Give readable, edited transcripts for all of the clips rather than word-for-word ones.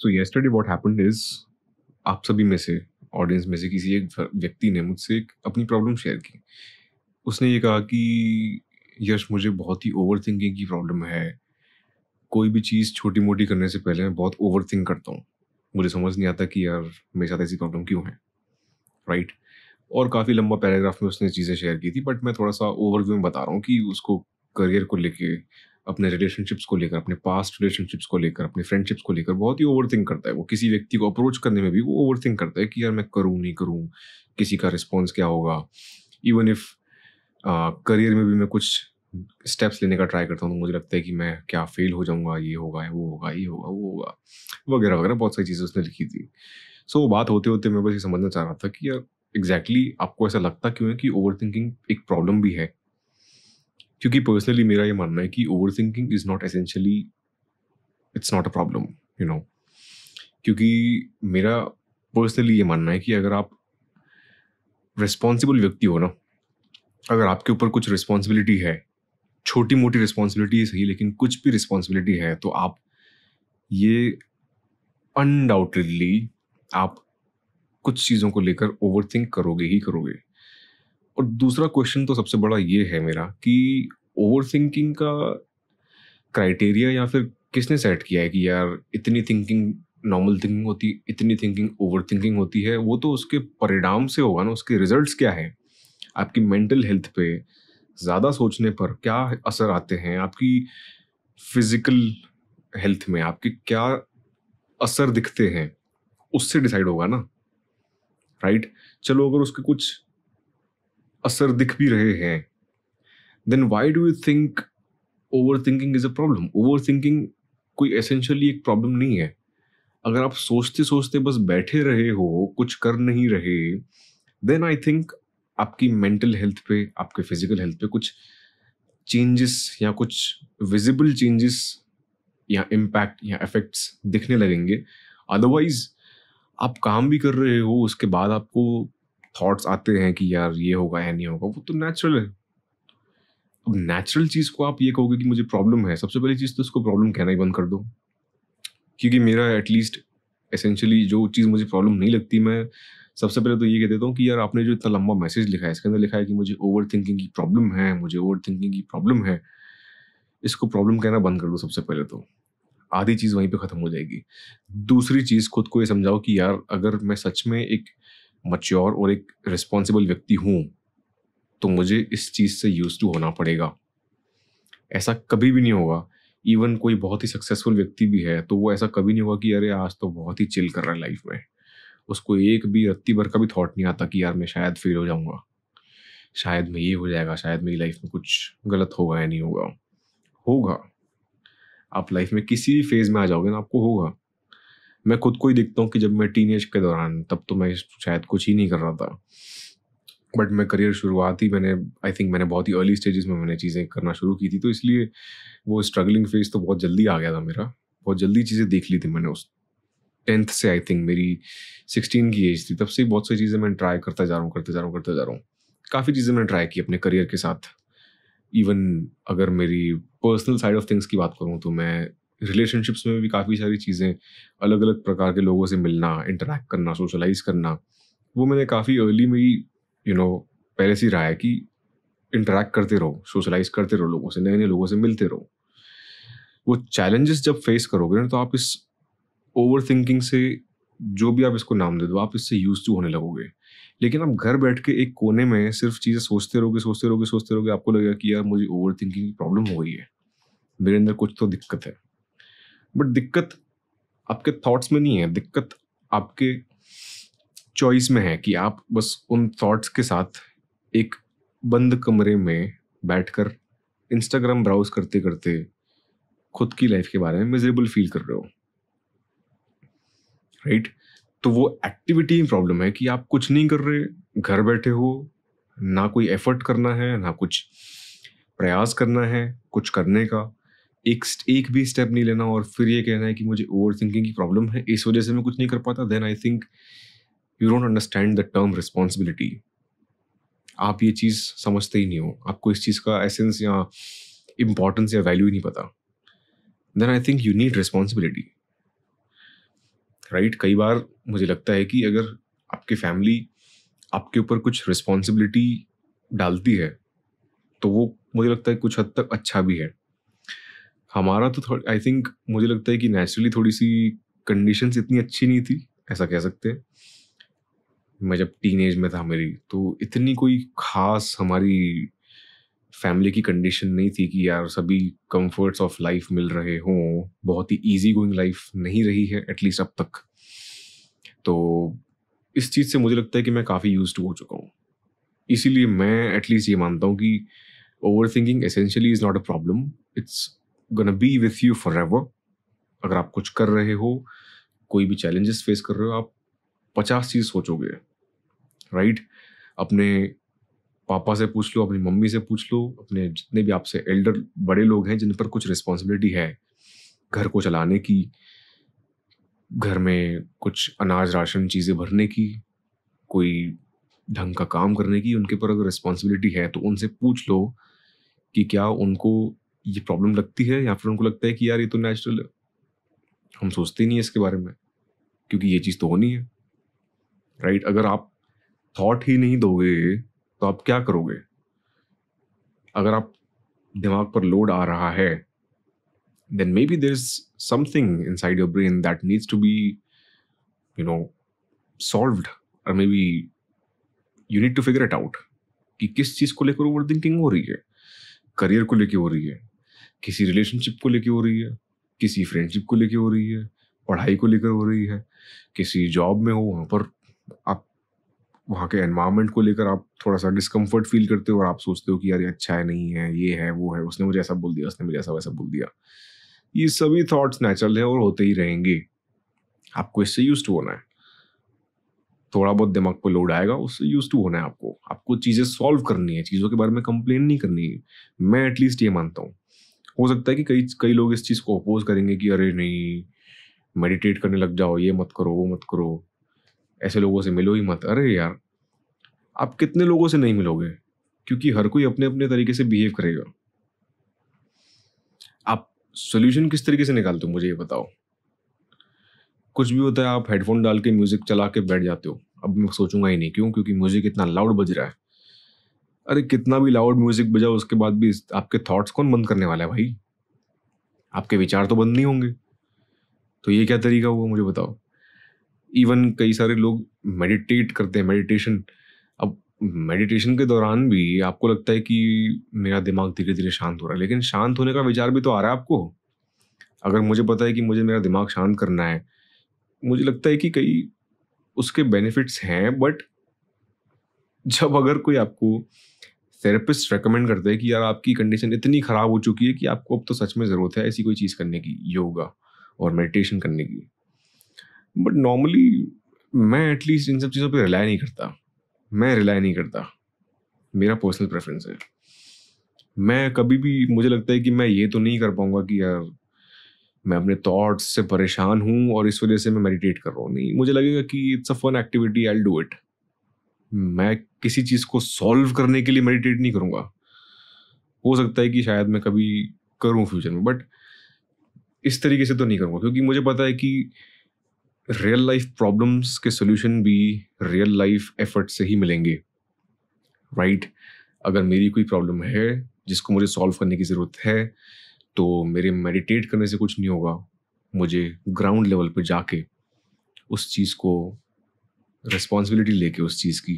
So yesterday what happened is, आप सभी में से, ऑडियंस में से किसी एक व्यक्ति ने मुझसे एक अपनी प्रॉब्लम शेयर की। उसने ये कहा कि यश, मुझे बहुत ही ओवरथिंकिंग की प्रॉब्लम है। कोई भी चीज़ छोटी-मोटी करने से पहले मैं बहुत ओवरथिंक करता हूँ। मुझे समझ नहीं आता कि यार मेरे साथ ऐसी प्रॉब्लम क्यों है, राइट? और काफ़ी लंबा पैराग्राफ में उसने चीज़ें शेयर की थी, बट मैं थोड़ा-सा ओवरव्यू में बता रहा हूँ कि उसको करियर को लेके, अपने रिलेशनशिप्स को लेकर, अपने पास्ट रिलेशनशिप्स को लेकर, अपने फ्रेंडशिप्स को लेकर बहुत ही ओवरथिंक करता है वो। किसी व्यक्ति को अप्रोच करने में भी वो ओवरथिंक करता है कि यार मैं करूँ, नहीं करूँ, किसी का रिस्पॉन्स क्या होगा? इवन इफ करियर में भी मैं कुछ स्टेप्स लेने का ट्राई करता हूँ, तो मुझे लगता है कि मैं क्या फेल हो जाऊँगा, ये होगा, वो होगा, ये होगा, वो होगा, वगैरह-वगैरह बहुत सारी चीज़ें उसने लिखी थी। सो बात होते-होते मैं बस ये समझना चाह रहा था कि यार एग्ज़ैक्टली आपको ऐसा लगता क्यों है कि ओवरथिंकिंग एक प्रॉब्लम भी है? क्योंकि पर्सनली मेरा ये मानना है कि overthinking is not essentially, it's not a problem, you know. क्योंकि मेरा पर्सनली ये मानना है कि अगर आप रिस्पॉन्सिबल व्यक्ति हो ना, अगर आपके ऊपर कुछ रिस्पॉन्सिबिलिटी है, छोटी-मोटी रिस्पॉन्सिबिलिटी ही सही, लेकिन कुछ भी रिस्पॉन्सिबिलिटी है, तो आप ये अनडाउटेडली आप कुछ चीज़ों को लेकर ओवरथिंक करोगे ही करोगे। और दूसरा क्वेश्चन तो सबसे बड़ा ये है मेरा कि ओवरथिंकिंग का क्राइटेरिया या फिर किसने सेट किया है कि यार इतनी थिंकिंग नॉर्मल थिंकिंग होती, इतनी थिंकिंग ओवर थिंकिंग होती है? वो तो उसके परिणाम से होगा ना, उसके रिजल्ट्स क्या है, आपकी मेंटल हेल्थ पे ज़्यादा सोचने पर क्या असर आते हैं, आपकी फिजिकल हेल्थ में आपके क्या असर दिखते हैं, उससे डिसाइड होगा ना, राइट? चलो अगर उसके कुछ असर दिख भी रहे हैं, then why do you think overthinking is a problem? Overthinking कोई एसेंशियली एक प्रॉब्लम नहीं है। अगर आप सोचते-सोचते बस बैठे रहे हो, कुछ कर नहीं रहे, देन आई थिंक आपकी मेंटल हेल्थ पे, आपके फिजिकल हेल्थ पे कुछ चेंजेस या कुछ विजिबल चेंजेस या इम्पैक्ट या इफेक्ट्स दिखने लगेंगे। अदरवाइज आप काम भी कर रहे हो, उसके बाद आपको थॉट्स आते हैं कि यार ये होगा या नहीं होगा, वो तो नेचुरल है। अब नेचुरल चीज़ को आप ये कहोगे कि मुझे प्रॉब्लम है, सबसे पहली चीज़ तो उसको प्रॉब्लम कहना ही बंद कर दो। क्योंकि मेरा एटलीस्ट एसेंशियली जो चीज़ मुझे प्रॉब्लम नहीं लगती, मैं सबसे पहले तो ये कह देता हूँ कि यार आपने जो इतना लंबा मैसेज लिखा है, इसके अंदर लिखा है कि मुझे ओवरथिंकिंग की प्रॉब्लम है, मुझे ओवरथिंकिंग की प्रॉब्लम है। इसको प्रॉब्लम कहना बंद कर दो सबसे पहले तो। आधी चीज़ वहीं पे खत्म हो जाएगी। दूसरी चीज़, खुद को ये समझाओ कि यार अगर मैं सच में एक मैच्योर और एक रिस्पॉन्सिबल व्यक्ति हूँ, तो मुझे इस चीज़ से यूज़्ड टू होना पड़ेगा। ऐसा कभी भी नहीं होगा, इवन कोई बहुत ही सक्सेसफुल व्यक्ति भी है, तो वो ऐसा कभी नहीं होगा कि अरे आज तो बहुत ही चिल कर रहा है लाइफ में। उसको एक भी रत्ती भर का भी थॉट नहीं आता कि यार मैं शायद फेल हो जाऊँगा, शायद मैं ये हो जाएगा, शायद मेरी लाइफ में कुछ गलत होगा या नहीं होगा। होगा, आप लाइफ में किसी भी फेज़ में आ जाओगे ना, आपको होगा। मैं खुद को ही देखता हूँ कि जब मैं टीनेज के दौरान, तब तो मैं शायद कुछ ही नहीं कर रहा था। बट मैं करियर शुरुआत ही मैंने आई थिंक मैंने बहुत ही अर्ली स्टेजेस में मैंने चीज़ें करना शुरू की थी, तो इसलिए वो स्ट्रगलिंग फेज़ तो बहुत जल्दी आ गया था मेरा। बहुत जल्दी चीज़ें देख ली थी मैंने उस 10th से, आई थिंक मेरी 16 की एज थी, तब से बहुत सारी चीज़ें मैं ट्राई करता जा रहा हूँ, करते जा रहा हूँ, करते जा रहा हूँ। काफ़ी चीज़ें मैंने ट्राई की अपने करियर के साथ। इवन अगर मेरी पर्सनल साइड ऑफ थिंग्स की बात करूँ, तो मैं रिलेशनशिप्स में भी काफ़ी सारी चीज़ें, अलग-अलग प्रकार के लोगों से मिलना, इंटरैक्ट करना, सोशलाइज़ करना, वो मैंने काफ़ी अर्ली में ही पहले से ही रहा है कि इंटरैक्ट करते रहो, सोशलाइज़ करते रहो लोगों से, नए-नए लोगों से मिलते रहो। वो चैलेंजेस जब फेस करोगे ना, तो आप इस ओवरथिंकिंग से, जो भी आप इसको नाम दे दो, आप इससे यूज्ड टू होने लगोगे। लेकिन आप घर बैठ के एक कोने में सिर्फ चीज़ें सोचते रहोगे, सोचते रहोगे, सोचते रहोगे, आपको लगेगा कि यार मुझे ओवरथिंकिंग की प्रॉब्लम हो गई है, मेरे अंदर कुछ तो दिक्कत है। बट दिक्कत आपके थॉट्स में नहीं है, दिक्कत आपके चॉइस में है कि आप बस उन थॉट्स के साथ एक बंद कमरे में बैठकर इंस्टाग्राम ब्राउज़ करते-करते खुद की लाइफ के बारे में मिज़रेबल फ़ील कर रहे हो, राइट? तो वो एक्टिविटी में प्रॉब्लम है कि आप कुछ नहीं कर रहे, घर बैठे हो, ना कोई एफर्ट करना है, ना कुछ प्रयास करना है कुछ करने का, एक भी स्टेप नहीं लेना, और फिर ये कहना है कि मुझे ओवरथिंकिंग की प्रॉब्लम है, इस वजह से मैं कुछ नहीं कर पाता। Then I think you don't understand the term responsibility. आप ये चीज़ समझते ही नहीं हो, आपको इस चीज़ का एसेंस या इम्पोर्टेंस या वैल्यू ही नहीं पता। Then I think you need responsibility. Right? कई बार मुझे लगता है कि अगर आपकी फैमिली आपके ऊपर कुछ रिस्पॉन्सिबिलिटी डालती है, तो वो मुझे लगता है कुछ हद तक अच्छा भी है। हमारा तो थोड़ा आई थिंक मुझे लगता है कि नेचुरली थोड़ी-सी कंडीशंस इतनी अच्छी नहीं थी, ऐसा कह सकते हैं। मैं जब टीनेज में था मेरी, तो इतनी कोई ख़ास हमारी फैमिली की कंडीशन नहीं थी कि यार सभी कंफर्ट्स ऑफ लाइफ मिल रहे हों। बहुत ही ईज़ी गोइंग लाइफ नहीं रही है एटलीस्ट अब तक। तो इस चीज़ से मुझे लगता है कि मैं काफ़ी यूज़्ड टू हो चुका हूँ। इसीलिए मैं एटलीस्ट ये मानता हूँ कि overthinking essentially is not a problem, it's gonna be with you forever. अगर आप कुछ कर रहे हो, कोई भी चैलेंजेस फेस कर रहे हो, आप 50 चीज़ सोचोगे, राइट? अपने पापा से पूछ लो, अपनी मम्मी से पूछ लो, अपने जितने भी आपसे एल्डर बड़े लोग हैं जिन पर कुछ रिस्पॉन्सिबिलिटी है, घर को चलाने की, घर में कुछ अनाज राशन चीज़ें भरने की, कोई ढंग का काम करने की, उनके ऊपर अगर रिस्पॉन्सिबिलिटी है तो उनसे पूछ लो कि क्या उनको ये प्रॉब्लम लगती है या फिर उनको लगता है कि यार ये तो नेचुरल है, हम सोचते ही नहीं है इसके बारे में, क्योंकि ये चीज़ तो होनी है, राइट? अगर आप थॉट ही नहीं दोगे तो आप क्या करोगे? अगर आप दिमाग पर लोड आ रहा है, then maybe there's something inside your brain that needs to be, you know, solved, or maybe you need to figure it out कि किस चीज़ को लेकर ओवर थिंकिंग हो रही है। करियर को लेके हो रही है, किसी रिलेशनशिप को लेके हो रही है, किसी फ्रेंडशिप को लेके हो रही है, पढ़ाई को लेकर हो रही है, किसी जॉब में हो वहाँ पर आप वहाँ के एनवायरनमेंट को लेकर आप थोड़ा-सा डिस्कम्फर्ट फ़ील करते हो और आप सोचते हो कि यार ये अच्छा है, नहीं है, ये है, वो है, उसने मुझे ऐसा बोल दिया, उसने मुझे ऐसा-वैसा बोल दिया। ये सभी थॉट्स नेचुरल है और होते ही रहेंगे। आपको इससे यूज़्ड टू होना है। थोड़ा बहुत दिमाग पे लोड आएगा, उससे यूज़्ड टू होना है आपको। आपको चीज़ें सॉल्व करनी है, चीज़ों के बारे में कंप्लेन नहीं करनी है। मैं एटलीस्ट ये मानता हूँ। हो सकता है कि कई कई लोग इस चीज़ को अपोज़ करेंगे कि अरे नहीं, मेडिटेट करने लग जाओ, ये मत करो, वो मत करो, ऐसे लोगों से मिलो ही मत। अरे यार! आप कितने लोगों से नहीं मिलोगे? क्योंकि हर कोई अपने-अपने तरीके से बिहेव करेगा। आप सॉल्यूशन किस तरीके से निकालते हो मुझे ये बताओ? कुछ भी होता है आप हेडफ़ोन डाल के म्यूज़िक चला के बैठ जाते हो। अब मैं सोचूँगा ही नहीं, क्यों? क्योंकि म्यूज़िक इतना लाउड बज रहा है। अरे कितना भी लाउड म्यूज़िक बजाओ उसके बाद भी आपके थॉट्स कौन बंद करने वाला है भाई? आपके विचार तो बंद नहीं होंगे। तो ये क्या तरीका हुआ मुझे बताओ? इवन कई सारे लोग मेडिटेट करते हैं, मेडिटेशन। अब मेडिटेशन के दौरान भी आपको लगता है कि मेरा दिमाग धीरे-धीरे शांत हो रहा है, लेकिन शांत होने का विचार भी तो आ रहा है आपको। अगर मुझे पता है कि मुझे मेरा दिमाग शांत करना है, मुझे लगता है कि कई उसके बेनिफिट्स हैं, बट जब अगर कोई आपको थेरेपिस्ट रिकमेंड करता है कि यार आपकी कंडीशन इतनी खराब हो चुकी है कि आपको अब तो सच में ज़रूरत है ऐसी कोई चीज़ करने की, योगा और मेडिटेशन करने की। बट नॉर्मली मैं एटलीस्ट इन सब चीज़ों पे रिलाय नहीं करता। मैं रिलाय नहीं करता। मेरा पर्सनल प्रेफ़रेंस है। मैं कभी भी मुझे लगता है कि मैं ये तो नहीं कर पाऊँगा कि यार मैं अपने थॉट्स से परेशान हूँ और इस वज़ह से मैं मेडिटेट कर रहा हूँ। नहीं, मुझे लगेगा कि it's a fun activity, I will do it. मैं किसी चीज़ को सॉल्व करने के लिए मेडिटेट नहीं करूँगा। हो सकता है कि शायद मैं कभी करूँ फ्यूचर में, बट इस तरीके से तो नहीं करूँगा, क्योंकि मुझे पता है कि रियल लाइफ़ प्रॉब्लम्स के सॉल्यूशन भी रियल लाइफ़ एफर्ट से ही मिलेंगे, राइट? अगर मेरी कोई प्रॉब्लम है जिसको मुझे सॉल्व करने की ज़रूरत है, तो मेरे मेडिटेट करने से कुछ नहीं होगा। मुझे ग्राउंड लेवल पे जाके उस चीज़ को रिस्पॉन्सिबिलिटी लेके उस चीज़ की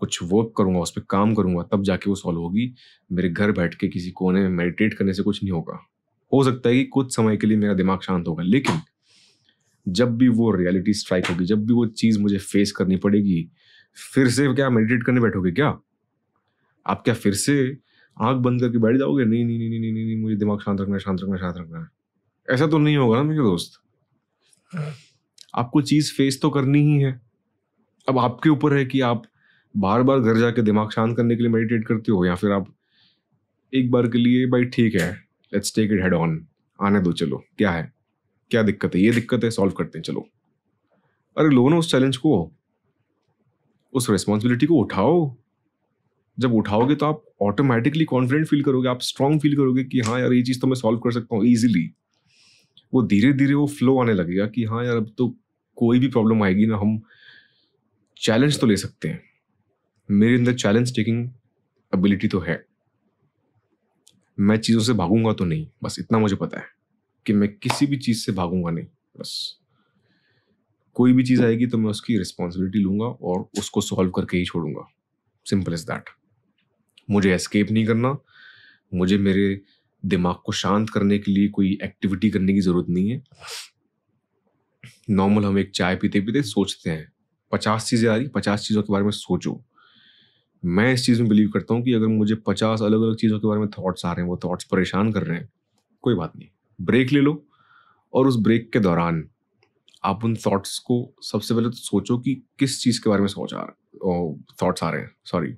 कुछ वर्क करूँगा, उस पे काम करूँगा, तब जाके वो सॉल्व होगी। मेरे घर बैठ के किसी कोने में मेडिटेट करने से कुछ नहीं होगा। हो सकता है कि कुछ समय के लिए मेरा दिमाग शांत होगा, लेकिन जब भी वो रियलिटी स्ट्राइक होगी, जब भी वो चीज़ मुझे फेस करनी पड़ेगी, फिर से क्या मेडिटेट करने बैठोगे क्या? आप क्या फिर से आँख बंद करके बैठ जाओगे? नहीं, नहीं, नहीं, नहीं, नहीं, नहीं, नहीं, मुझे दिमाग शांत रखना है, शांत रखना है, शांत रखना है। ऐसा तो नहीं होगा ना मेरे दोस्त। आपको चीज़ फेस तो करनी ही है। अब आपके ऊपर है कि आप बार-बार घर जाके दिमाग शांत करने के लिए मेडिटेट करते हो, या फिर आप एक बार के लिए भाई ठीक है, let's take it head on, आने दो चलो, क्या है? क्या दिक्कत है? ये दिक्कत है, सॉल्व करते हैं चलो। अरे लो ना उस चैलेंज को, उस रिस्पॉन्सिबिलिटी को उठाओ। जब उठाओगे तो आप ऑटोमैटिकली कॉन्फिडेंट फील करोगे, आप स्ट्रांग फील करोगे कि हाँ यार ये चीज़ तो मैं सॉल्व कर सकता हूँ ईज़िली। वो धीरे-धीरे वो फ्लो आने लगेगा कि हाँ यार अब तो कोई भी प्रॉब्लम आएगी ना, हम चैलेंज तो ले सकते हैं। मेरे अंदर चैलेंज टेकिंग एबिलिटी तो है। मैं चीज़ों से भागूंगा तो नहीं, बस इतना मुझे पता है कि मैं किसी भी चीज़ से भागूंगा नहीं। बस कोई भी चीज़ आएगी तो मैं उसकी रिस्पॉन्सिबिलिटी लूंगा और उसको सॉल्व करके ही छोड़ूंगा। Simple as that. मुझे एस्केप नहीं करना। मुझे मेरे दिमाग को शांत करने के लिए कोई एक्टिविटी करने की ज़रूरत नहीं है। नॉर्मल हम एक चाय पीते पीते सोचते हैं, 50 चीज़ें आ रही, 50 चीज़ों के बारे में सोचो। मैं इस चीज़ में बिलीव करता हूँ कि अगर मुझे 50 अलग अलग चीज़ों के बारे में थॉट्स आ रहे हैं, वो थॉट्स परेशान कर रहे हैं, कोई बात नहीं, ब्रेक ले लो। और उस ब्रेक के दौरान आप उन थॉट्स को सबसे पहले तो सोचो कि किस चीज़ के बारे में थॉट्स आ रहे हैं, सॉरी।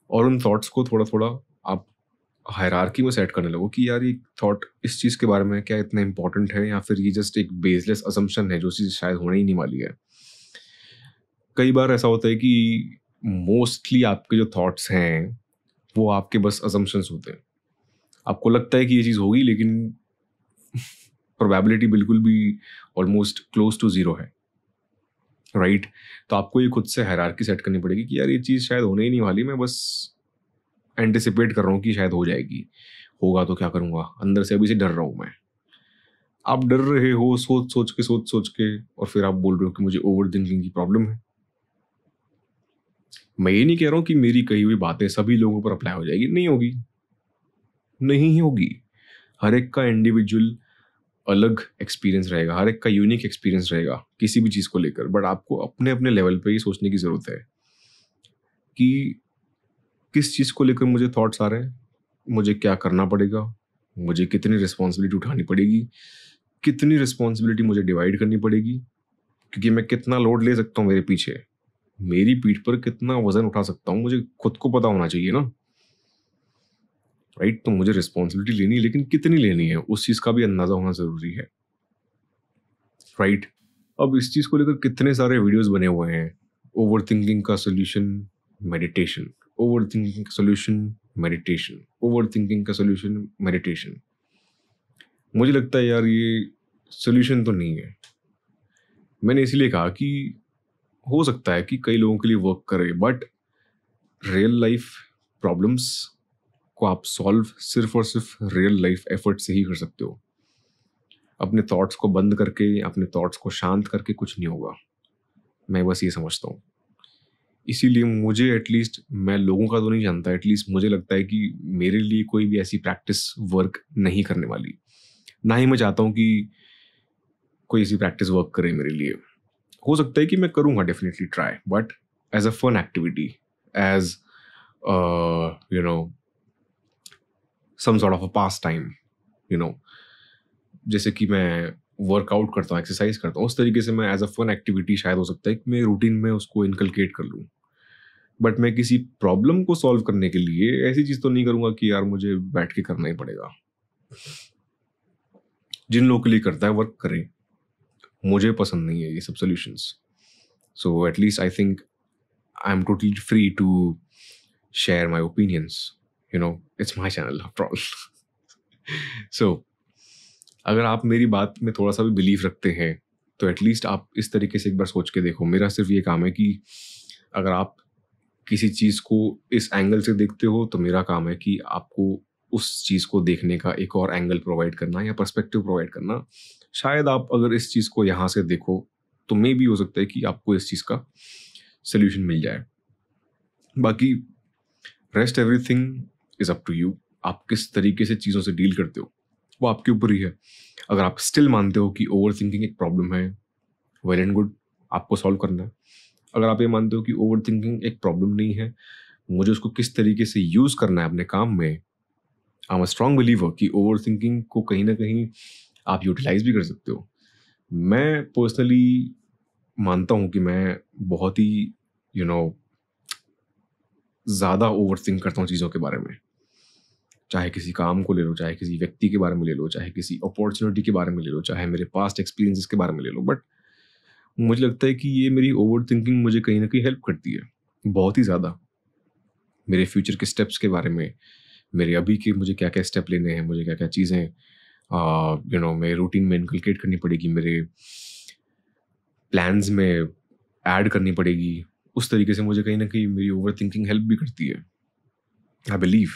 और उन थॉट्स को थोड़ा थोड़ा आप हायरार्की में सेट करने लगो कि यार ये थॉट इस चीज़ के बारे में क्या इतना इंपॉर्टेंट है, या फिर ये जस्ट एक बेसलेस असम्पशन है जो चीज़ शायद होने ही नहीं वाली है। कई बार ऐसा होता है कि मोस्टली आपके जो थॉट्स हैं वो आपके बस असम्पशंस होते हैं। आपको लगता है कि ये चीज़ होगी, लेकिन प्रोबेबिलिटी बिल्कुल भी ऑलमोस्ट क्लोज टू जीरो है, राइट? तो आपको ये खुद से हायरार्की सेट करनी पड़ेगी कि यार ये चीज़ शायद होने ही नहीं वाली, मैं बस एंटिसिपेट कर रहा हूँ कि शायद हो जाएगी। होगा तो क्या करूँगा, अंदर से अभी से डर रहा हूँ मैं। आप डर रहे हो सोच सोच के, और फिर आप बोल रहे हो कि मुझे ओवर थिंकिंग की प्रॉब्लम है। मैं ये नहीं कह रहा हूँ कि मेरी कही हुई बातें सभी लोगों पर अप्लाई हो जाएगी, नहीं होगी, नहीं ही होगी। हर एक का इंडिविजुअल अलग एक्सपीरियंस रहेगा, हर एक का यूनिक एक्सपीरियंस रहेगा किसी भी चीज़ को लेकर। बट आपको अपने अपने लेवल पे ही सोचने की ज़रूरत है कि किस चीज़ को लेकर मुझे थॉट्स आ रहे हैं, मुझे क्या करना पड़ेगा, मुझे कितनी रिस्पॉन्सिबिलिटी उठानी पड़ेगी, कितनी रिस्पॉन्सिबिलिटी मुझे डिवाइड करनी पड़ेगी, क्योंकि मैं कितना लोड ले सकता हूँ मेरे पीछे, मेरी पीठ पर कितना वजन उठा सकता हूँ, मुझे खुद को पता होना चाहिए ना, राइट? तो मुझे रिस्पॉन्सिबिलिटी लेनी है, लेकिन कितनी लेनी है उस चीज़ का भी अंदाज़ा होना ज़रूरी है, राइट? अब इस चीज़ को लेकर कितने सारे वीडियोस बने हुए हैं। ओवर थिंकिंग का सोल्यूशन मेडिटेशन, ओवर थिंकिंग का सोल्यूशन मेडिटेशन, ओवर थिंकिंग का सोल्यूशन मेडिटेशन। मुझे लगता है यार ये सोल्यूशन तो नहीं है। मैंने इसीलिए कहा कि हो सकता है कि कई लोगों के लिए वर्क करे, बट रियल लाइफ प्रॉब्लम्स को आप सॉल्व सिर्फ और सिर्फ रियल लाइफ एफर्ट से ही कर सकते हो। अपने थॉट्स को बंद करके, अपने थॉट्स को शांत करके कुछ नहीं होगा। मैं बस ये समझता हूँ। इसीलिए मुझे एटलीस्ट, मैं लोगों का तो नहीं जानता, एटलीस्ट मुझे लगता है कि मेरे लिए कोई भी ऐसी प्रैक्टिस वर्क नहीं करने वाली। ना ही मैं चाहता हूँ कि कोई ऐसी प्रैक्टिस वर्क करे मेरे लिए। हो सकता है कि मैं करूँगा, definitely try, but as a fun activity, as you know some sort of a pastime, you know जैसे कि मैं वर्कआउट करता हूँ, एक्सरसाइज करता हूँ, उस तरीके से मैं एज अ फन एक्टिविटी शायद हो सकता है कि मैं रूटीन में उसको इनकलकेट कर लूँ। बट मैं किसी प्रॉब्लम को सॉल्व करने के लिए ऐसी चीज़ तो नहीं करूँगा कि यार मुझे बैठ के करना ही पड़ेगा। जिन लोगों के लिए करता है वर्क करें, मुझे पसंद नहीं है ये सब solutions. So at least I think I am totally free to share my opinions, it's my channel after all. So अगर आप मेरी बात में थोड़ा सा भी बिलीव रखते हैं तो एटलीस्ट आप इस तरीके से एक बार सोच के देखो। मेरा सिर्फ ये काम है कि अगर आप किसी चीज़ को इस एंगल से देखते हो तो मेरा काम है कि आपको उस चीज़ को देखने का एक और एंगल प्रोवाइड करना या पर्सपेक्टिव प्रोवाइड करना। शायद आप अगर इस चीज़ को यहाँ से देखो तो मे भी हो सकता है कि आपको इस चीज़ का सोल्यूशन मिल जाए। बाकी rest everything is up to you. आप किस तरीके से चीज़ों से डील करते हो वो आपके ऊपर ही है। अगर आप स्टिल मानते हो कि ओवर थिंकिंग एक प्रॉब्लम है, वेल एंड गुड, आपको सॉल्व करना है। अगर आप ये मानते हो कि ओवर थिंकिंग एक प्रॉब्लम नहीं है, मुझे उसको किस तरीके से यूज़ करना है अपने काम में, I am a strong believer कि ओवर थिंकिंग को कहीं ना कहीं आप यूटिलाइज भी कर सकते हो। मैं पर्सनली मानता हूँ कि मैं बहुत ही यू नो ज़्यादा ओवर थिंक करता हूँ चीज़ों के बारे में। चाहे किसी काम को ले लो, चाहे किसी व्यक्ति के बारे में ले लो, चाहे किसी अपॉर्चुनिटी के बारे में ले लो, चाहे मेरे पास्ट एक्सपीरियंसेस के बारे में ले लो। बट मुझे लगता है कि ये मेरी ओवर थिंकिंग मुझे कहीं ना कहीं हेल्प करती है, बहुत ही ज़्यादा। मेरे फ्यूचर के स्टेप्स के बारे में, मेरे अभी के मुझे क्या क्या स्टेप लेने हैं, मुझे क्या क्या चीज़ें मेरे रूटीन में इनकलकेट करनी पड़ेगी, मेरे प्लान्स में ऐड करनी पड़ेगी, उस तरीके से मुझे कहीं ना कहीं मेरी ओवर थिंकिंग हेल्प भी करती है, आई बिलीव।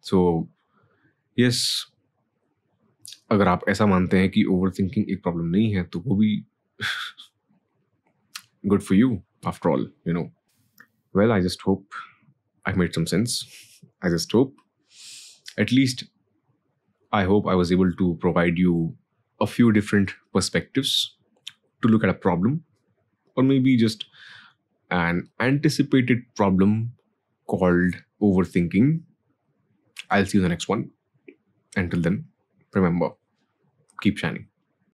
सो यस, अगर आप ऐसा मानते हैं कि ओवर थिंकिंग एक प्रॉब्लम नहीं है तो वो भी good for you after all, Well, I just hope I made some sense. I just hope, at least, I hope I was able to provide you a few different perspectives to look at a problem, or maybe just an anticipated problem called overthinking. I'll see you in the next one. Until then, remember, keep shining.